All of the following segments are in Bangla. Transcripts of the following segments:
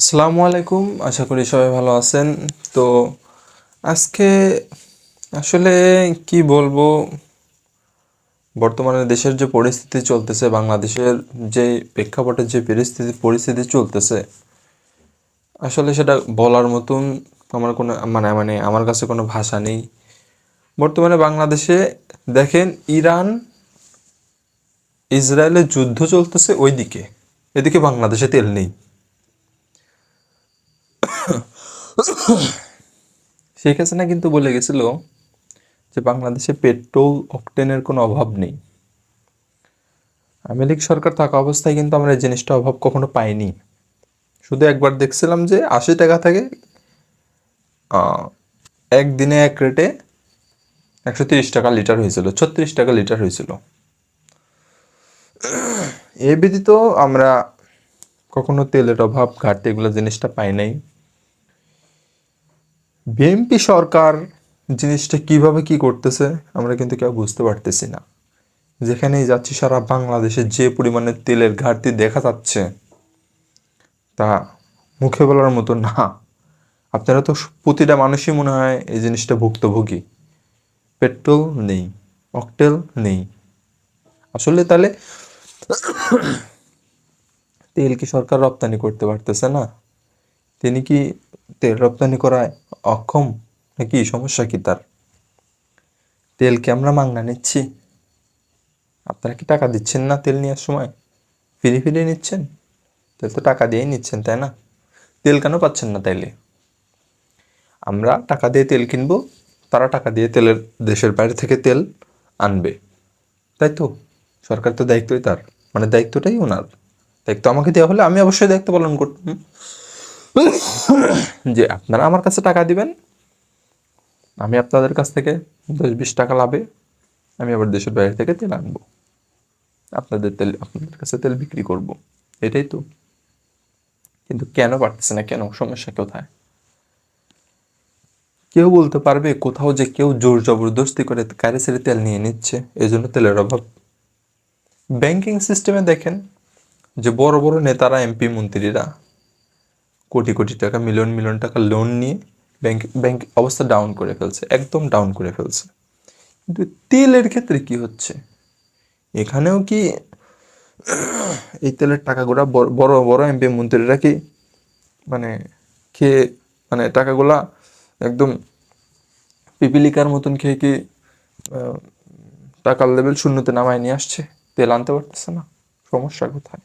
আসসালামু আলাইকুম, আশা করি সবাই ভালো আছেন। তো আজকে আসলে কি বলবো, বর্তমানে দেশের যে পরিস্থিতি চলতেছে, বাংলাদেশের যে প্রেক্ষাপটের যে পরিস্থিতি চলতেছে, আসলে সেটা বলার মতন আমার কোনো মানে আমার কাছে কোনো ভাষা নেই। বর্তমানে বাংলাদেশে দেখেন, ইরান ইসরায়েলের যুদ্ধ চলতেছে ওইদিকে, এদিকে বাংলাদেশে তেল নেই। শেখ হাসিনা কিন্তু বলে গেছিল যে বাংলাদেশে পেট্রোল অকটেনের কোনো অভাব নেই। আওয়ামী লীগ সরকার থাকা অবস্থায় কিন্তু আমরা এই জিনিসটা অভাব কখনো পাইনি। শুধু একবার দেখছিলাম যে 80 টাকা থেকে একদিনে এক রেটে 130 টাকা লিটার হয়েছিল, 36 টাকা লিটার হয়েছিল। এ ব্যতীত আমরা কখনো তেলের অভাব, ঘাটতি এগুলো জিনিসটা পাই নাই। বিএনপি সরকার জিনিসটা কিভাবে কি করতেছে আমরা কিন্তু কেউ বুঝতে পারতেছি না। যেখানেই যাচ্ছি সারা বাংলাদেশে যে পরিমাণে তেলের ঘাটতি দেখা যাচ্ছে তা মুখে বলার মতো না। আপনারা তো প্রতিটা মানুষই মনে হয় এই জিনিসটা ভুক্তভোগী। পেট্রোল নেই, অকটেল নেই। আসলে তাহলে তেল কি সরকার রপ্তানি করতে পারতেছে না? তিনি কি তেল রপ্তানি করায় অক্ষম, নাকি সমস্যা কি তার? তেল কি আমরা মাংনা নিচ্ছি? আপনারা কি টাকা দিচ্ছেন না তেল নেওয়ার সময়? ফিরে ফিরে নিচ্ছেন? তেল তো টাকা দিয়েই নিচ্ছেন, তাই না? তেল কেন পাচ্ছেন না তাইলে? আমরা টাকা দিয়ে তেল কিনবো, তারা টাকা দিয়ে তেলের দেশের বাইরে থেকে তেল আনবে, তাই তো? সরকার তো দায়িত্বই তার, মানে দায়িত্বটাই ওনার। দায়িত্ব আমাকে দেওয়া হলে আমি অবশ্যই দায়িত্ব পালন করতাম, যে আপনারা আমার কাছে টাকা দিবেন, আমি আপনাদের কাছ থেকে 10-20 টাকা লাভে আমি আবার দেশের বাইরে থেকে তেল আনবো, আপনাদের কাছে তেল বিক্রি করব, এটাই তো। কিন্তু কেন পারতেছে না? কেন? সমস্যা কোথায়? কেউ বলতে পারবে কোথাও যে কেউ জোর জবরদস্তি করে কারে ছেড়ে তেল নিয়ে নিচ্ছে এই জন্য তেলের অভাব? ব্যাংকিং সিস্টেমে দেখেন যে বড় বড় নেতারা, এমপি, মন্ত্রীরা কোটি কোটি টাকা, মিলিয়ন মিলিয়ন টাকা লোন নিয়ে ব্যাংক অবস্থা ডাউন করে ফেলছে, একদম ডাউন করে ফেলছে। কিন্তু তেলের ক্ষেত্রে কি হচ্ছে? এখানেও কি এই তেলের টাকাগুলা বড় বড় এমপি মন্ত্রীরা কি মানে খেয়ে, মানে টাকাগুলা একদম পিপিলিকার মতন খেয়ে কি টাকার লেভেল শূন্যতে নামায় নিয়ে আসছে? তেল আনতে পারতেছে না? সমস্যা কোথায়?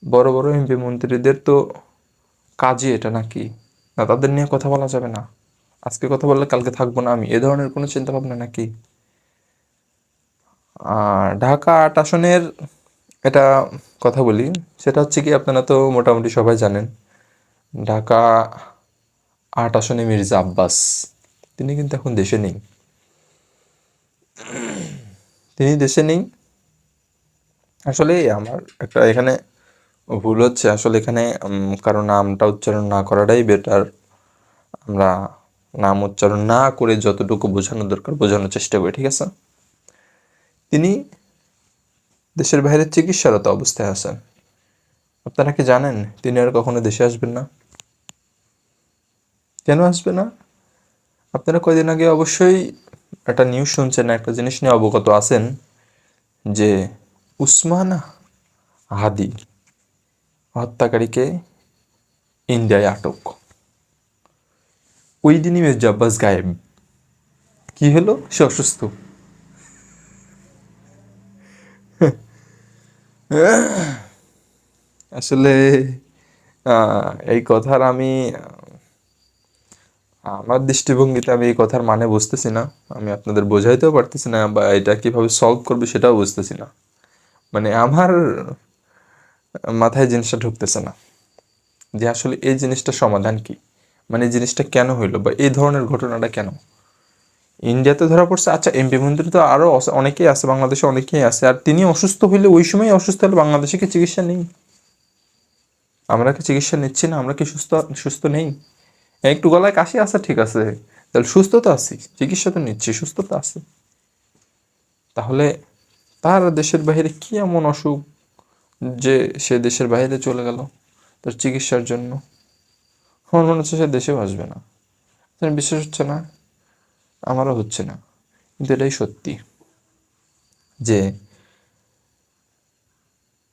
বড় বড় এমপি মন্ত্রীদের তো কাজই এটা নাকি? না, তাদের নিয়ে কথা বলা যাবে না? আজকে কথা বললে কালকে থাকবো না আমি, এ ধরনের কোনো চিন্তা ভাবনা নাকি? আর ঢাকা ৮ আসনের এটা কথা বলি, সেটা হচ্ছে কি, আপনারা তো মোটামুটি সবাই জানেন, ঢাকা ৮ আসনে মির্জা আব্বাস, তিনি কিন্তু এখন দেশে নেই। তিনি দেশে নেই। আসলে আমার একটা এখানে ভুল হচ্ছে, আসলে এখানে কারো নামটা উচ্চারণ না করাটাই বেটার। আমরা নাম উচ্চারণ না করে যতটুকু বোঝানোর দরকার বোঝানোর চেষ্টা করি, ঠিক আছে? তিনি দেশের বাইরে চিকিৎসারত অবস্থায় আছেন। আপনারা কি জানেন তিনি আর কখনো দেশে আসবেন না? কেন আসবে না? আপনারা কয়দিন আগে অবশ্যই একটা নিউজ শুনছেন, একটা জিনিস নিয়ে অবগত আছেন যে উসমান হাদি হত্যাকারীকে ইন্ডিয়ায় আটক। ওই দিনই মির্জা আব্বাস গায়েব। কি হলো? সে অসুস্থ। আসলে এই কথার আমার দৃষ্টিভঙ্গিতে আমি এই কথার মানে বুঝতেছি না। আমি আপনাদের বোঝাইতেও পারতেছি না, বা এটা কিভাবে সলভ করবে সেটাও বুঝতেছি না। মানে আমার মাথায় জিনিসটা ঢুকতেছে না যে আসলে এই জিনিসটার সমাধান কি, মানে এই জিনিসটা কেন হইলো, বা এই ধরনের ঘটনাটা কেন ইন্ডিয়াতে ধরা পড়ছে। আচ্ছা, এমপি মন্ত্রী তো আরও অনেকেই আছে, বাংলাদেশে অনেকেই আছে, আর তিনি অসুস্থ হইলে, ওই সময় অসুস্থ হলে বাংলাদেশে কি চিকিৎসা নেই? আমরা কি চিকিৎসা নিচ্ছি না? আমরা কি সুস্থ সুস্থ নেই? একটু গলায় কাশি আছে, ঠিক আছে, তাহলে সুস্থ তো আছি, চিকিৎসা তো নিচ্ছি, সুস্থ তো আছে। তাহলে তার দেশের বাইরে কি এমন অসুখ যে সে দেশের বাইরে চলে গেল? তার চিকিৎসার জন্য। আমার মনে হচ্ছে সে দেশেও আসবে না। বিশ্বাস হচ্ছে না, আমারও হচ্ছে না, কিন্তু এটাই সত্যি যে।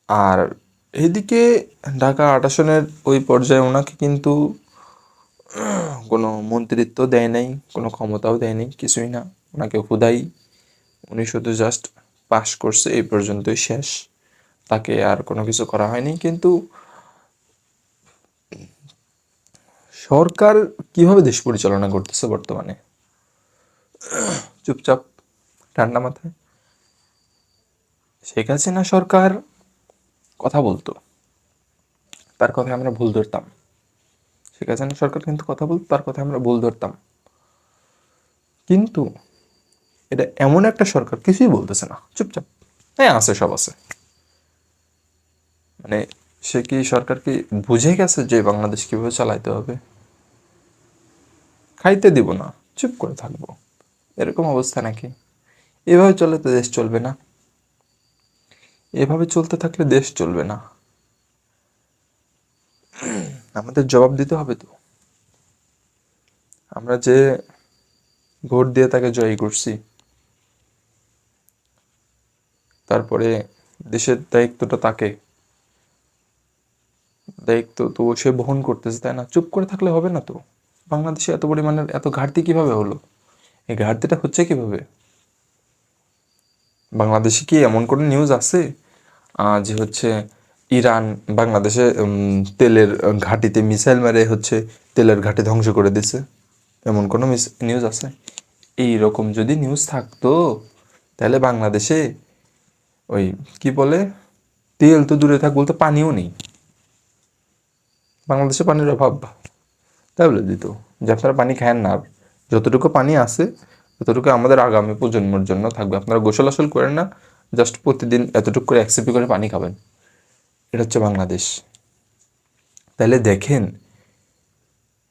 আর এদিকে ঢাকা ৮ আসনের ওই পর্যায়ে ওনাকে কিন্তু কোনো মন্ত্রিত্ব দেয় নাই, কোনো ক্ষমতাও দেয় নাই, কিছুই না। ওনাকে হুদাই উনি শুধু জাস্ট পাশ করছে, এই পর্যন্তই শেষ, তাকে আর কোনো কিছু করা হয়নি। কিন্তু সরকার কিভাবে দেশ পরিচালনা করতেছে বর্তমানে? চুপচাপ, ঠান্ডা মাথায়। শেখ হাসিনা সরকার কথা বলতো, তার কথায় আমরা ভুল ধরতাম। শেখ হাসিনা সরকার কিন্তু কথা বলতো, তার কথায় আমরা ভুল ধরতাম। কিন্তু এটা এমন একটা সরকার কিছুই বলতেছে না, চুপচাপ। হ্যাঁ, আছে, সব আছে। মানে সে কি সরকার কি বুঝে গেছে যে বাংলাদেশ কিভাবে চালাইতে হবে? খাইতে দিব না, চুপ করে থাকবো, এরকম অবস্থা নাকি? এভাবে চললে তো দেশ চলবে না। এভাবে চলতে থাকলে দেশ চলবে না। আমাদের জবাব দিতে হবে তো। আমরা যে ভোট দিয়ে তাকে জয়ী করছি, তারপরে দেশের দায়িত্বটা তাকে, দায়িত্ব তো সে বহন করতেছে, তাই না? চুপ করে থাকলে হবে না তো। বাংলাদেশে এত পরিমাণের এত ঘাটতি কিভাবে হলো? এই ঘাটতিটা হচ্ছে কিভাবে? বাংলাদেশে কি এমন কোনো নিউজ আছে যে হচ্ছে ইরান বাংলাদেশে তেলের ঘাঁটিতে মিসাইল মেরে হচ্ছে তেলের ঘাঁটি ধ্বংস করে দিছে? এমন কোনো নিউজ আছে? এই রকম যদি নিউজ থাকতো, তাহলে বাংলাদেশে ওই কি বলে, তেল তো দূরে থাক, বলতে পানিও নেই। বাংলাদেশে পানির অভাব, তাই বলে দিত যে আপনারা পানি খায়েন না। যতটুকু পানি আছে ততটুকু আমাদের আগামী প্রজন্মের জন্য থাকবে, আপনারা গোসল আসল করেন না, জাস্ট প্রতিদিন এতটুকু করে 1 সিপি করে পানি খাবেন। এটা হচ্ছে বাংলাদেশ। তাহলে দেখেন,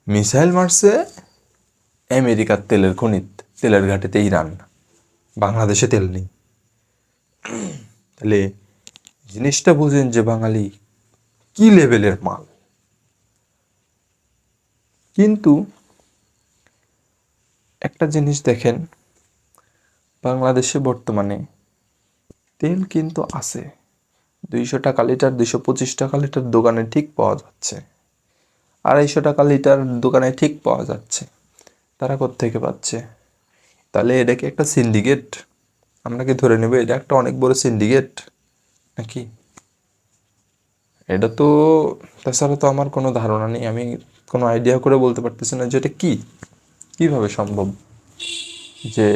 মিসাইল মারছে আমেরিকার তেলের খনিত, তেলের ঘাটিতে ইরান, বাংলাদেশে তেল নেই। তাহলে জিনিসটা বুঝেন যে বাঙালি কি লেভেলের মাল। কিন্তু একটা জিনিস দেখেন, বাংলাদেশে বর্তমানে তেল কিন্তু আছে, 200 টাকা লিটার, 225 টাকা লিটার দোকানে ঠিক পাওয়া যাচ্ছে, 250 টাকা লিটার দোকানে ঠিক পাওয়া যাচ্ছে। তারা কোত্থেকে পাচ্ছে? তাহলে এটা কি একটা সিন্ডিকেট? আমরা কি ধরে নেব এটা একটা অনেক বড় সিন্ডিকেট নাকি? এটা তো, তাছাড়া তো আমার কোনো ধারণা নেই, আমি কোনো আইডিয়া করে বলতে পারতেছি না যে এটা কি, কীভাবে সম্ভব যে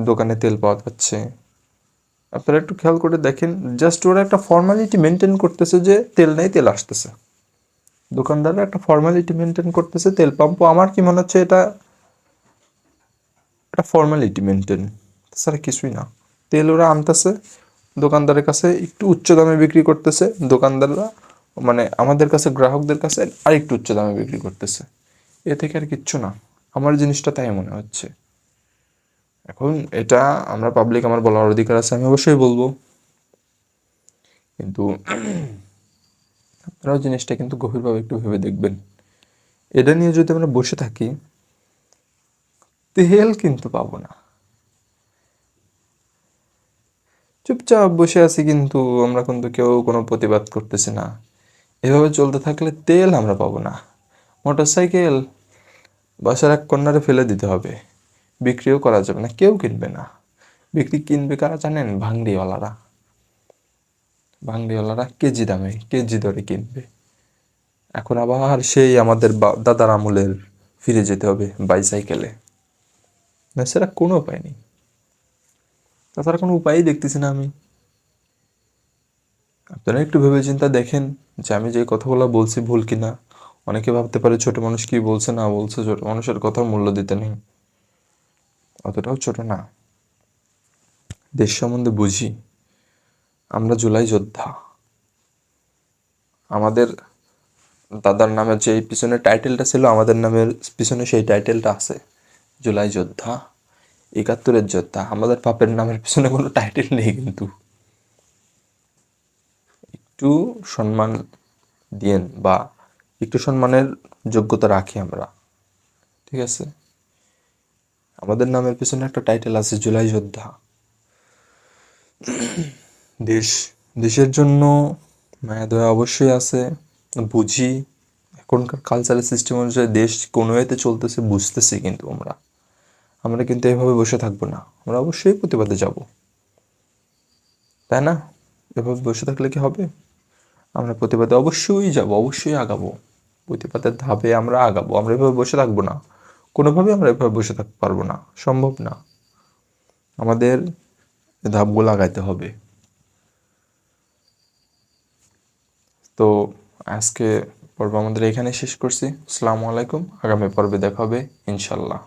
দোকানে তেল পাওয়া যাচ্ছে। আপনারা একটু খেয়াল করে দেখেন, জাস্ট ওরা একটা ফর্মালিটি মেনটেন করতেছে যে তেল নেই, তেল আসতেছে। দোকানদাররা একটা ফর্মালিটি মেনটেন করতেছে, তেল পাম্পও, আমার কি মনে হচ্ছে এটা একটা ফর্মালিটি মেনটেন, তাছাড়া কিছুই না। তেল ওরা আনতেছে, দোকানদারের কাছে একটু উচ্চ দামে বিক্রি করতেছে, দোকানদাররা মানে আমাদের কাছে, গ্রাহকদের কাছে আরেকটু উচ্চ দামে বিক্রি করতেছে। এ থেকে আর কিচ্ছু না, আমার জিনিসটা তাই মনে হচ্ছে। এখন এটা আমরা পাবলিক, আমার বলার অধিকার আছে, আমি অবশ্যই বলবো। কিন্তু আপনারাও জিনিসটা কিন্তু গভীরভাবে একটু ভেবে দেখবেন। এটা নিয়ে যদি আমরা বসে থাকি, তেল কিন্তু পাবো না। চুপচাপ বসে আছি, কিন্তু আমরা কিন্তু কেউ কোনো প্রতিবাদ করতেছি না। এভাবে চলতে থাকলে তেল আমরা পাবো না। মোটরসাইকেল বাসার এক কর্নারে ফেলে দিতে হবে, বিক্রিও করা যাবে না, কেউ কিনবে না। বিক্রি কিনবে কারা জানেন? ভাংড়িওয়ালারা। ভাংড়িওয়ালারা কেজি দামে, কেজি দরে কিনবে। এখন আবার সেই আমাদের দাদার আমলের ফিরে যেতে হবে বাইসাইকেলে, না সেটা কোনো উপায় নেই। তাছাড়া কোনো উপায়ই দেখতেছি না আমি। আপনারা একটু ভেবে চিন্তা দেখেন যে আমি যে কথাগুলো বলছি ভুল কিনা। অনেকে ভাবতে পারে ছোট মানুষ কি বলছে না বলছে, ছোট মানুষের কথার মূল্য দিতে নেই, অতটাও ছোট না। দেশ সম্বন্ধে বুঝি। আমরা জুলাই যোদ্ধা। আমাদের দাদার নামে যে পিছনে টাইটেলটা ছিল, আমাদের নামের পিছনে সেই টাইটেলটা আছে, জুলাই যোদ্ধা, 71-এর যোদ্ধা। আমাদের বাপের নামের পিছনে কোনো টাইটেল নেই, কিন্তু একটু সম্মান দিয়েন বা একটু সম্মানের যোগ্যতা রাখি আমরা, ঠিক আছে? আমাদের নামের পিছনে একটা টাইটেল আছে, জুলাই যোদ্ধা। দেশ, দেশের জন্য মায়া দয়া অবশ্যই আছে, বুঝি এখনকার কালচারাল সিস্টেম অনুযায়ী দেশ কোন ওয়েতে চলতেছে বুঝতেছি, কিন্তু আমরা আমরা কিন্তু এভাবে বসে থাকবো না, আমরা অবশ্যই প্রতিবাদে যাব, তাই না? এভাবে বসে থাকলে কি হবে? আমরা প্রতিবাদে অবশ্যই যাব, অবশ্যই আগাবো, প্রতিবাদের ধাপে আমরা আগাবো, আমরা এভাবে বসে থাকবো না, কোনোভাবেই আমরা এভাবে বসে থাকতে পারবো না, সম্ভব না। আমাদের ধাপগুলো আগাইতে হবে। তো আজকে পর্ব আমাদের এখানে শেষ করছি। আসসালামু আলাইকুম, আগামী পর্বে দেখা হবে ইনশাল্লাহ।